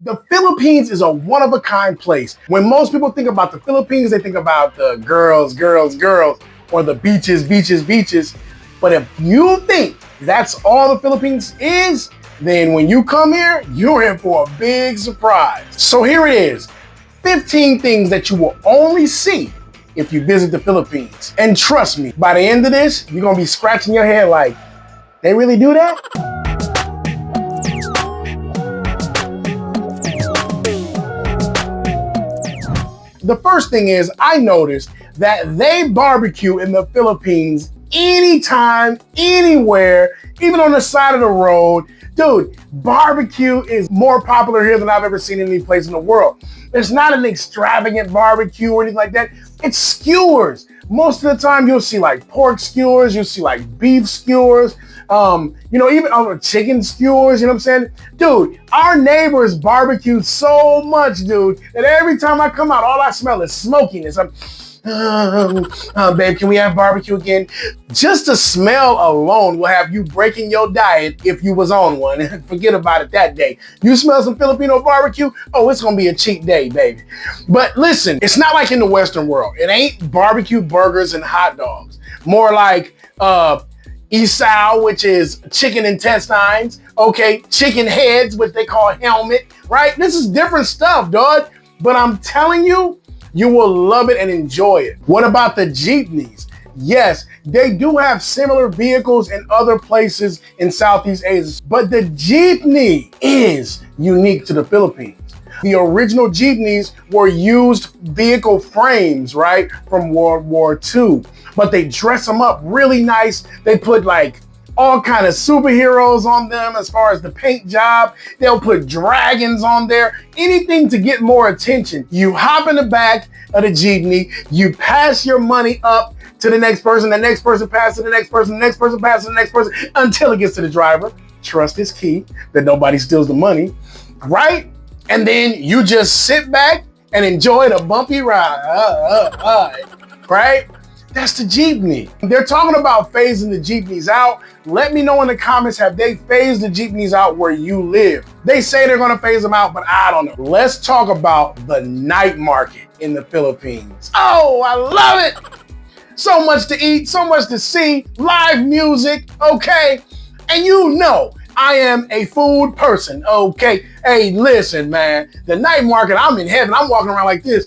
The Philippines is a one-of-a-kind place. When most people think about the Philippines, they think about the girls, or the beaches, beaches. But if you think that's all the Philippines is, then when you come here, you're in for a big surprise. So here it is, 15 things that you will only see if you visit the Philippines. And trust me, by the end of this, you're gonna be scratching your head like, they really do that? The first thing is, I noticed that they barbecue in the Philippines anytime, anywhere, even on the side of the road. Dude, barbecue is more popular here than I've ever seen in any place in the world. It's not an extravagant barbecue or anything like that. It's skewers. Most of the time you'll see like pork skewers, you'll see like beef skewers, even chicken skewers, you know what I'm saying? Dude, our neighbors barbecue so much, dude, that every time I come out, all I smell is smokiness. Babe, can we have barbecue again? Just the smell alone will have you breaking your diet if you was on one. Forget about it that day. You smell some Filipino barbecue? Oh, it's gonna be a cheat day, baby. But listen, it's not like in the Western world. It ain't barbecue burgers and hot dogs. More like isaw, which is chicken intestines. Okay, chicken heads, which they call helmet, right? This is different stuff, dog. But I'm telling you, you will love it and enjoy it. What about the jeepneys? Yes, they do have similar vehicles in other places in Southeast Asia, but the jeepney is unique to the Philippines. The original jeepneys were used vehicle frames, right, from World War II, but they dress them up really nice. They put like all kind of superheroes on them as far as the paint job. They'll put dragons on there, anything to get more attention. You hop in the back of the jeepney, you pass your money up to the next person passes to the next person, the next person passes to the next person until it gets to the driver. Trust is key, that nobody steals the money, right? And then you just sit back and enjoy the bumpy ride, right? That's the jeepney. They're talking about phasing the jeepneys out. Let me know in the comments, have they phased the jeepneys out where you live? They say they're gonna phase them out, but I don't know. Let's talk about the night market in the Philippines. Oh, I love it. So much to eat, so much to see, live music, okay? And you know, I am a food person, okay? Hey, listen, man, the night market, I'm in heaven. I'm walking around like this.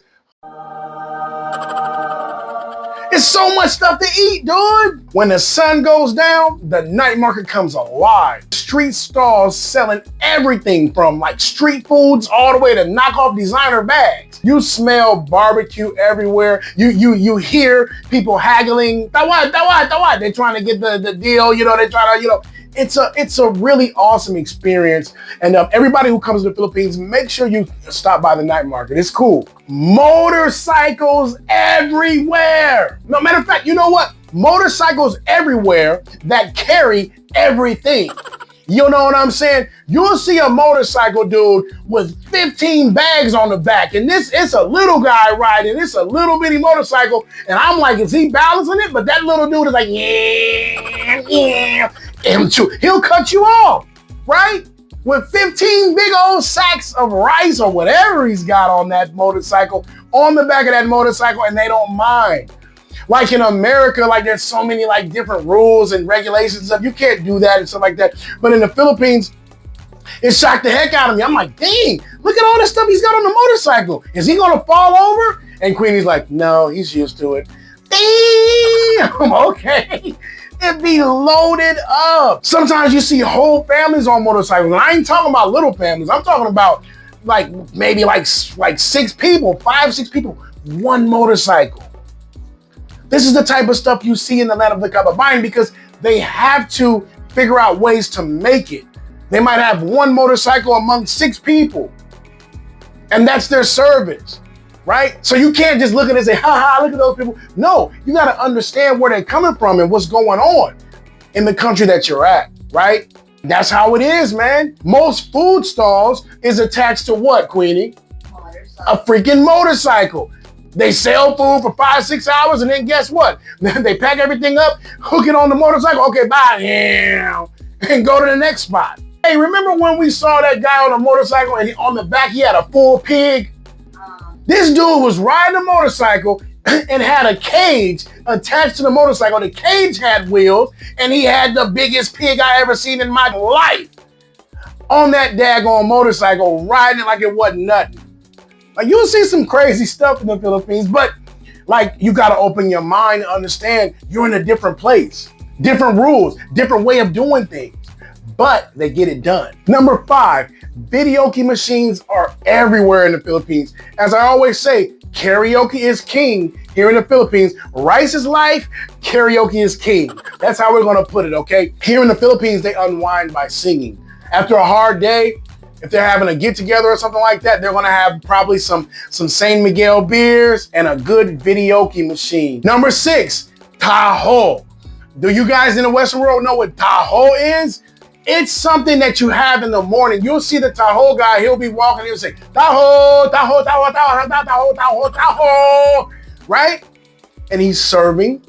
It's so much stuff to eat, dude. When the sun goes down, the night market comes alive. Street stalls selling everything from like street foods all the way to knockoff designer bags. You smell barbecue everywhere. You hear people haggling. Tawad. They're trying to get the deal. They're trying to, It's a really awesome experience. And everybody who comes to the Philippines, make sure you stop by the night market. It's cool. Motorcycles everywhere. No, matter of fact, you know what? Motorcycles everywhere that carry everything. You know what I'm saying? You'll see a motorcycle dude with 15 bags on the back, and it's a little guy riding. It's a little bitty motorcycle, and I'm like, is he balancing it? But that little dude is like, yeah. He'll cut you off, right? With 15 big old sacks of rice or whatever he's got on that motorcycle, on the back of that motorcycle, and they don't mind. Like in America, like there's so many like different rules and regulations and stuff. You can't do that and stuff like that. But in the Philippines, it shocked the heck out of me. I'm like, dang, look at all this stuff he's got on the motorcycle. Is he gonna fall over? And Queenie's like, no, he's used to it. Damn, okay. It be loaded up. Sometimes you see whole families on motorcycles. And I ain't talking about little families. I'm talking about like maybe like 6 people, 5-6 people, one motorcycle. This is the type of stuff you see in the land of the kababayan because they have to figure out ways to make it. They might have one motorcycle among 6 people, and that's their service, right? So you can't just look at it and say, look at those people. No, you got to understand where they're coming from and what's going on in the country that you're at, right? That's how it is, man. Most food stalls is attached to what, Queenie? A freaking motorcycle. They sell food for 5-6 hours, and then guess what? They pack everything up, hook it on the motorcycle. Okay, bye, and go to the next spot. Hey, remember when we saw that guy on a motorcycle and on the back he had a full pig? This dude was riding a motorcycle and had a cage attached to the motorcycle. The cage had wheels and he had the biggest pig I ever seen in my life on that daggone motorcycle, riding it like it wasn't nothing. Like, you'll see some crazy stuff in the Philippines, but like, you gotta open your mind and understand you're in a different place, different rules, different way of doing things, but they get it done. Number 5, videoke machines are everywhere in the Philippines. As I always say, karaoke is king here in the Philippines. Rice is life, karaoke is king. That's how we're gonna put it, okay? Here in the Philippines, they unwind by singing. After a hard day, if they're having a get together or something like that, they're gonna have probably some San Miguel beers and a good videoke machine. Number 6, Taho. Do you guys in the Western world know what Taho is? It's something that you have in the morning. You'll see the Taho guy, he'll be walking, he'll say, Taho, Taho, Taho, Taho, Taho, Taho, Taho, right? And he's serving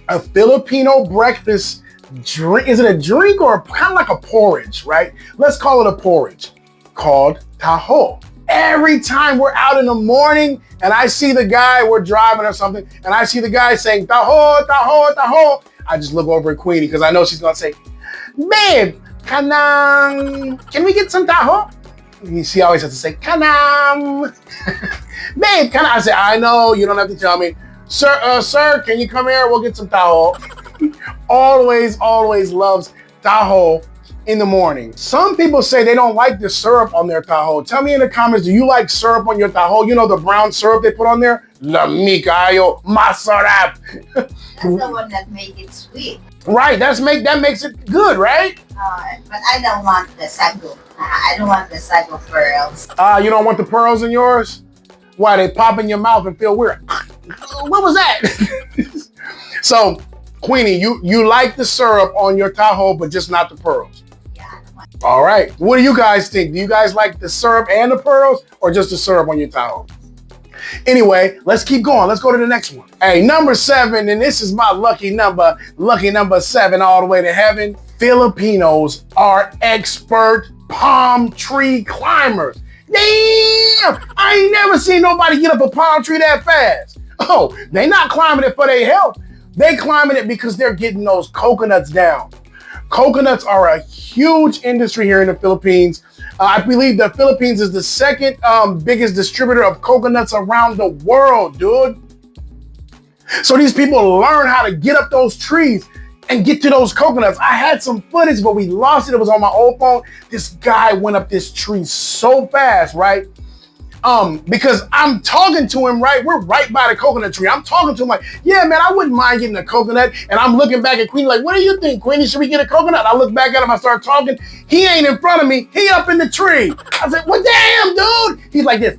a Filipino breakfast drink. Is it a drink or kind of like a porridge, right? Let's call it a porridge called Taho. Every time we're out in the morning and I see the guy, we're driving or something, and I see the guy saying, Taho, Taho, Taho, I just look over at Queenie because I know she's gonna say, babe, can we get some Taho? She always has to say, kanam. Babe, can I say, I know, you don't have to tell me. Sir, can you come here? We'll get some Taho. Always loves Taho in the morning. Some people say they don't like the syrup on their Taho. Tell me in the comments, do you like syrup on your Taho? You know the brown syrup they put on there? Lami kayo, masarap. That's the one that makes it sweet. Right, that makes it good, right? But I don't want the sago. I don't want the sago pearls. You don't want the pearls in yours? Why, they pop in your mouth and feel weird? What was that? So, Queenie, you like the syrup on your Taho, but just not the pearls. Yeah. All right. What do you guys think? Do you guys like the syrup and the pearls, or just the syrup on your Taho? Anyway, let's keep going. Let's go to the next one. Hey, number 7, and this is my lucky number 7 all the way to heaven. Filipinos are expert palm tree climbers. Damn! I ain't never seen nobody get up a palm tree that fast. Oh, they not climbing it for their health. They climbing it because they're getting those coconuts down. Coconuts are a huge industry here in the Philippines. I believe the Philippines is the second biggest distributor of coconuts around the world, dude. So these people learn how to get up those trees and get to those coconuts. I had some footage, but we lost it. It was on my old phone. This guy went up this tree so fast, right? Because I'm talking to him, right? We're right by the coconut tree. I'm talking to him like, yeah, man, I wouldn't mind getting a coconut. And I'm looking back at Queenie like, what do you think, Queenie? Should we get a coconut? I look back at him, I start talking. He ain't in front of me. He up in the tree. I said, well, damn, dude. He's like this,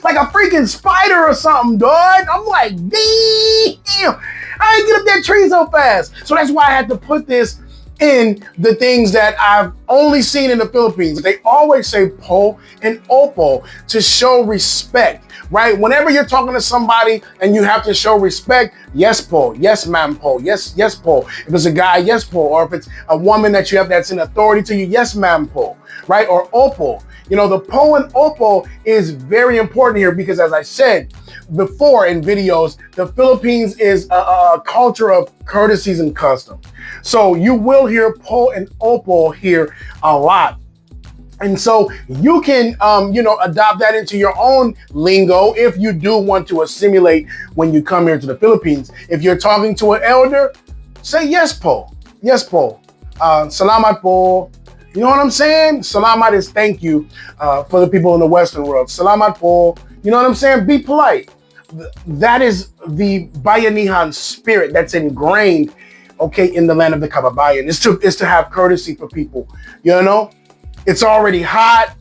like a freaking spider or something, dude. I'm like, damn. I ain't get up that tree so fast. So that's why I had to put this in the things that I've only seen in the Philippines. They always say po and opo to show respect, right? Whenever you're talking to somebody and you have to show respect, yes po, yes ma'am po, yes po. If it's a guy, yes po. Or if it's a woman that you have that's in authority to you, yes ma'am po, right? Or opo. You know, the po and opo is very important here because, as I said before in videos, the Philippines is a culture of courtesies and customs. So you will hear po and opo here a lot. And so you can, adopt that into your own lingo if you do want to assimilate when you come here to the Philippines. If you're talking to an elder, say yes po, salamat po. You know what I'm saying? Salamat is thank you for the people in the Western world. Salamat po. You know what I'm saying? Be polite. That is the Bayanihan spirit that's ingrained, okay, in the land of the Kababayan. Is to have courtesy for people. You know? It's already hot,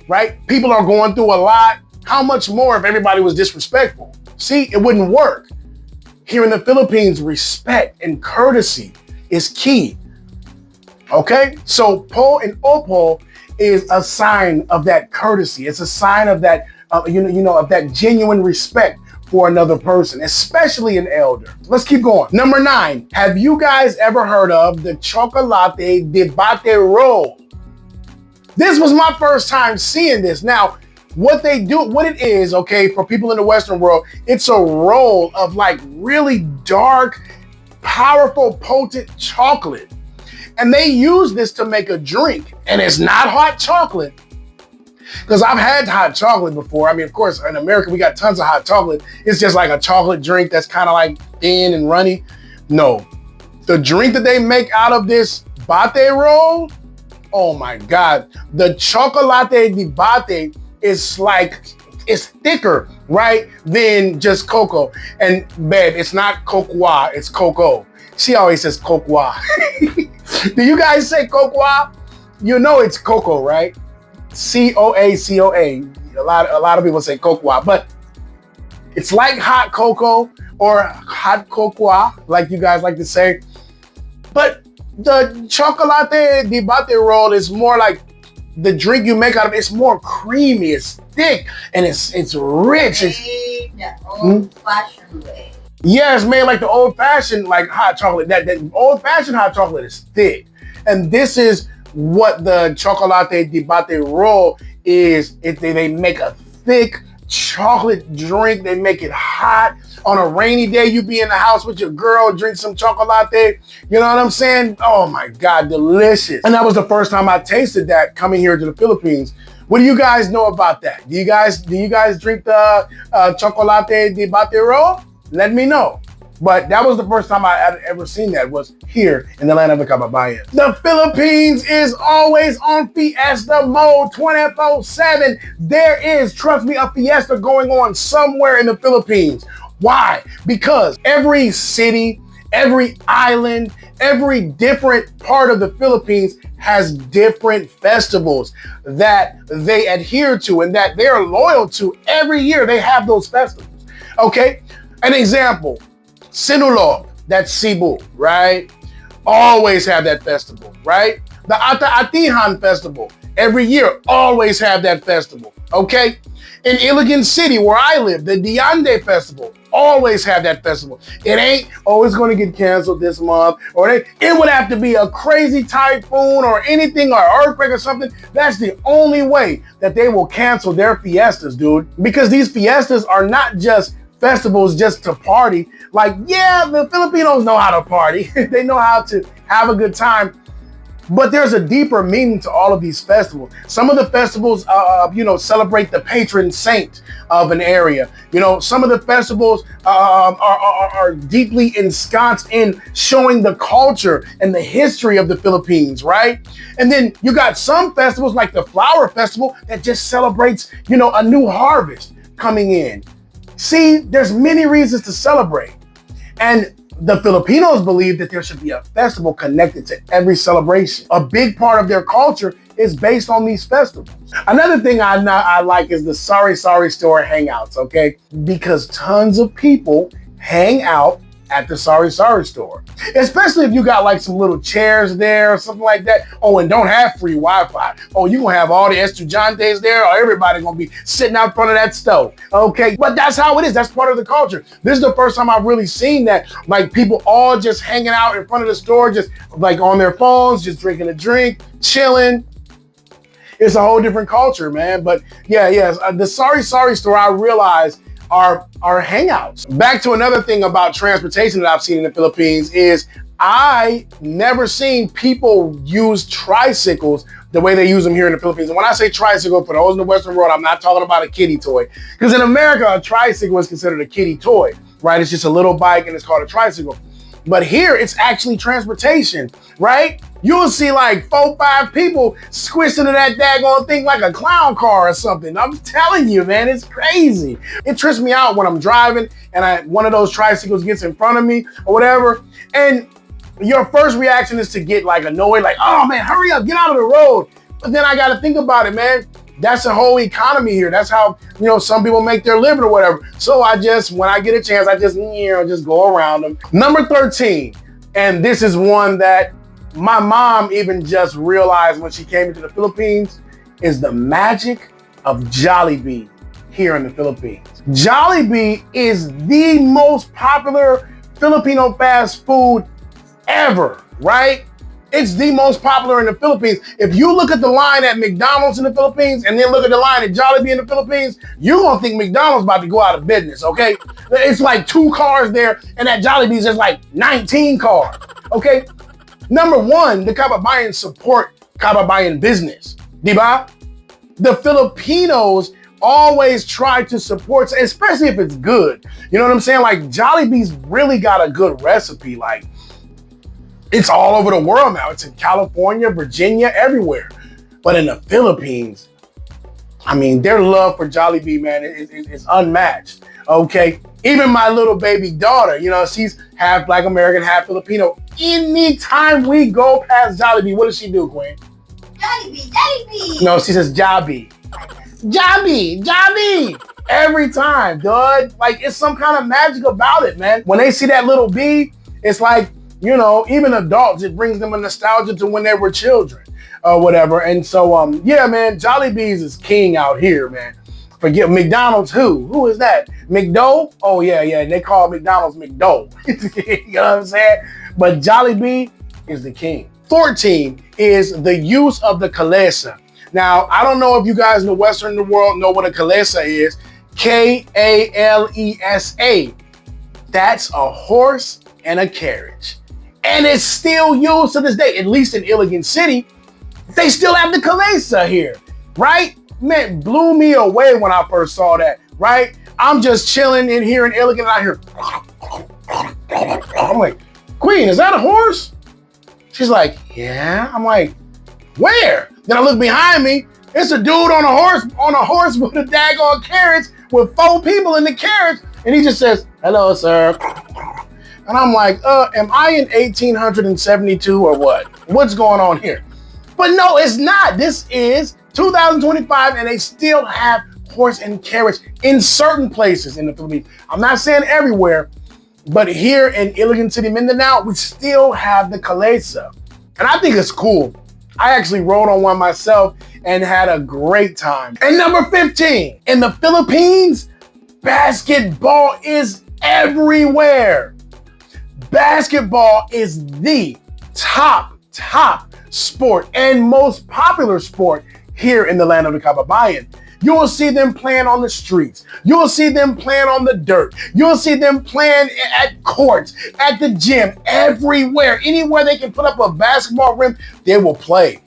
right? People are going through a lot. How much more if everybody was disrespectful? See, it wouldn't work. Here in the Philippines, respect and courtesy is key. Okay, so po and opo is a sign of that courtesy. It's a sign of that, of that genuine respect for another person, especially an elder. Let's keep going. Number 9, have you guys ever heard of the chocolate debate roll? This was my first time seeing this. Now, what it is, okay, for people in the Western world, it's a roll of like really dark, powerful, potent chocolate. And they use this to make a drink. And it's not hot chocolate. Because I've had hot chocolate before. I mean, of course, in America, we got tons of hot chocolate. It's just like a chocolate drink that's kind of like thin and runny. No. The drink that they make out of this bate roll, oh my God. The chocolate debate is like, it's thicker, right, than just cocoa. And babe, it's not cocoa, it's cocoa. She always says cocoa. Do you guys say cocoa? You know it's cocoa, right? C-O-A-C-O-A. A lot of people say cocoa, but it's like hot cocoa or hot cocoa, like you guys like to say. But the chocolate debate roll is more like the drink you make out of it. It's more creamy, it's thick, and it's rich. The old-fashioned way. Yeah, it's made like the old-fashioned like hot chocolate. That old-fashioned hot chocolate is thick. And this is what the chocolate debate roll is. They make a thick chocolate drink. They make it hot. On a rainy day, you be in the house with your girl, drink some chocolate. You know what I'm saying? Oh my God, delicious. And that was the first time I tasted that coming here to the Philippines. What do you guys know about that? Do you guys drink the chocolate debate roll? Let me know. But that was the first time I had ever seen that, was here in the land of the kababayan. The Philippines is always on Fiesta mode 24/7. There is, trust me, a Fiesta going on somewhere in the Philippines. Why? Because every city, every island, every different part of the Philippines has different festivals that they adhere to and that they're loyal to. Every year they have those festivals, okay? An example, Sinulog, that's Cebu, right? Always have that festival, right? The Ata-Atihan festival, every year, always have that festival, okay? In Iligan City, where I live, the Diande festival, always have that festival. It ain't, oh, it's gonna get canceled this month, or it would have to be a crazy typhoon or anything, or earthquake or something. That's the only way that they will cancel their fiestas, dude. Because these fiestas are not just festivals just to party. Like, yeah, the Filipinos know how to party. They know how to have a good time. But there's a deeper meaning to all of these festivals. Some of the festivals, celebrate the patron saint of an area. You know, some of the festivals are deeply ensconced in showing the culture and the history of the Philippines, right? And then you got some festivals like the Flower Festival that just celebrates, a new harvest coming in. See, there's many reasons to celebrate. And the Filipinos believe that there should be a festival connected to every celebration. A big part of their culture is based on these festivals. Another thing I like is the Sari-sari store hangouts, okay? Because tons of people hang out at the Sari-sari store. Especially if you got like some little chairs there or something like that. Oh, and don't have free Wi-Fi. Oh, you gonna have all the estudiantes there, or everybody gonna be sitting out front of that stove. Okay, but that's how it is. That's part of the culture. This is the first time I've really seen that. Like people all just hanging out in front of the store, just like on their phones, just drinking a drink, chilling. It's a whole different culture, man. But the Sari-sari store, I realized, are hangouts. Back to another thing about transportation that I've seen in the Philippines is I never seen people use tricycles the way they use them here in the Philippines. And when I say tricycle, for those in the Western world, I'm not talking about a kiddie toy. Because in America, a tricycle is considered a kiddie toy, right? It's just a little bike and it's called a tricycle. But here, it's actually transportation, right? You'll see like 4-5 people squished into that daggone thing like a clown car or something. I'm telling you, man, it's crazy. It trips me out when I'm driving and one of those tricycles gets in front of me or whatever. And your first reaction is to get like annoyed, like, oh man, hurry up, get out of the road. But then I got to think about it, man. That's the whole economy here. That's how, some people make their living or whatever. So when I get a chance, I just go around them. Number 13, and this is one that my mom even just realized when she came into the Philippines, is the magic of Jollibee here in the Philippines. Jollibee is the most popular Filipino fast food ever, right? It's the most popular in the Philippines. If you look at the line at McDonald's in the Philippines and then look at the line at Jollibee in the Philippines, you're gonna think McDonald's about to go out of business, okay? It's like 2 cars there, and at Jollibee's there's like 19 cars, okay? Number one, the kababayan support kababayan business, diba? The Filipinos always try to support, especially if it's good. You know what I'm saying? Like Jollibee's really got a good recipe. Like it's all over the world now. It's in California, Virginia, everywhere. But in the Philippines, I mean, their love for Jollibee, man, is unmatched. Okay, even my little baby daughter, you know, she's half Black American, half Filipino. Anytime we go past Jollibee, what does she do, Queen? Jollibee, Jollibee. No, she says Jobby. Jobby, Jobby. Every time, dude. Like, it's some kind of magic about it, man. When they see that little bee, it's like, you know, even adults, it brings them a nostalgia to when they were children or whatever. And so, yeah, man, Jollibee's is king out here, man. Forget McDonald's. Who is that? McDo? Oh, yeah. They call McDonald's McDo. You know what I'm saying? But Jollibee is the king. 14 is the use of the Kalesa. Now, I don't know if you guys in the Western world know what a Kalesa is. Kalesa. That's a horse and a carriage. And it's still used to this day, at least in Iligan City. They still have the Kalesa here, right? Man, blew me away when I first saw that, right? I'm just chilling in here in Iligan and I hear, I'm like, Queen, is that a horse? She's like, yeah. I'm like, where? Then I look behind me. It's a dude on a horse with a daggone carriage with 4 people in the carriage. And he just says, hello, sir. And I'm like, am I in 1872 or what? What's going on here? But no, it's not. This is 2025 and they still have horse and carriage in certain places in the Philippines. I'm not saying everywhere, but here in Iligan City, Mindanao, we still have the Kalesa. And I think it's cool. I actually rode on one myself and had a great time. And number 15, in the Philippines, basketball is everywhere. Basketball is the top sport and most popular sport here in the land of the kababayan. You will see them playing on the streets. You will see them playing on the dirt. You will see them playing at courts, at the gym, everywhere. Anywhere they can put up a basketball rim, they will play.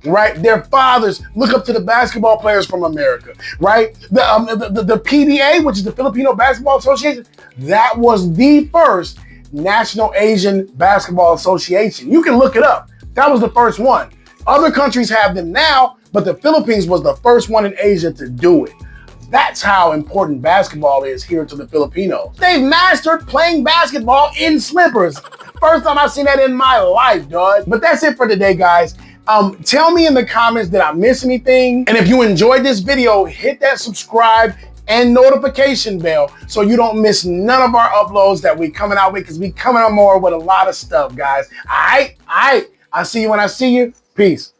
Right? Their fathers look up to the basketball players from America, right? The PBA, which is the Filipino Basketball Association, that was the first National Asian Basketball Association. You can look it up. That was the first one. Other countries have them now, but the Philippines was the first one in Asia to do it. That's how important basketball is here to the Filipinos. They've mastered playing basketball in slippers. First time I've seen that in my life, dog. But that's it for today, guys. Tell me in the comments, did I miss anything? And if you enjoyed this video, hit that subscribe and notification bell so you don't miss none of our uploads that we coming out with, because we coming out more with a lot of stuff, guys. All right. I'll see you when I see you. Peace.